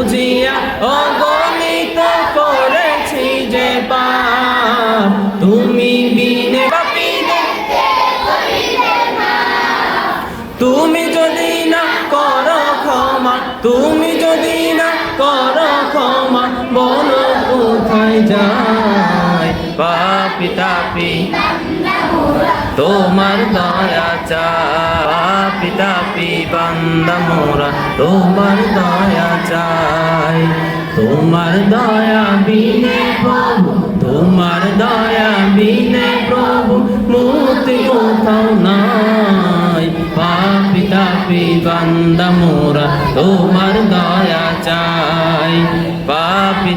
বুঝিয়া অগণিত করেছি যে পাপ, তুমি বিনে পাপীদের তুমি যদি না করো ক্ষমা, তুমি যদি না করো ক্ষমা, বলো কোথায় যায় পাপী তাপী তোমার দয়া চাই, পাপী তাপী বান্দা মোরা তোমার দয়া চাই। তোমার দয়া বিনে প্রভু, তোমার দয়া বিনে প্রভু মুক্তি কোথাও নাই, পাপী তাপী বান্দা মোরা তোমার দয়া চাই, পাপী